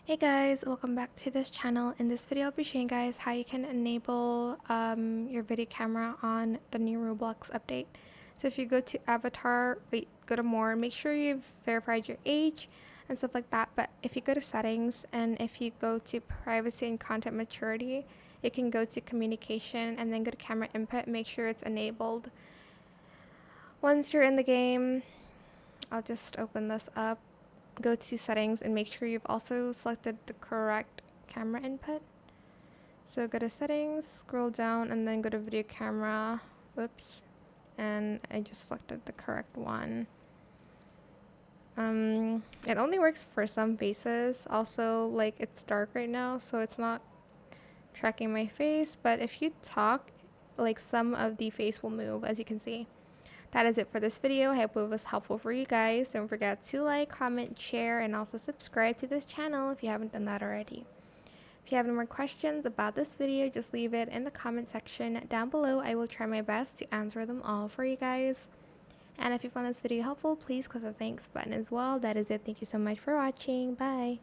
Hey guys, welcome back to this channel. In this video, I'll be showing you guys how you can enable your video camera on the new Roblox update. So if you go to avatar, go to more, make sure you've verified your age and stuff like that. But if you go to settings and if you go to privacy and content maturity, you can go to communication and then go to camera input, make sure it's enabled. Once you're in the game, I'll just open this up. Go to settings and make sure you've also selected the correct camera input. So go to settings, scroll down, and then go to video camera. Whoops. And I just selected the correct one. It only works for some faces. Also, like, it's dark right now, so it's not tracking my face. But if you talk, like, some of the face will move, as you can see. That is it for this video. I hope it was helpful for you guys. Don't forget to like, comment, share, and also subscribe to this channel if you haven't done that already. If you have any more questions about this video, just leave it in the comment section down below. I will try my best to answer them all for you guys. And if you found this video helpful, please click the thanks button as well. That is it. Thank you so much for watching. Bye.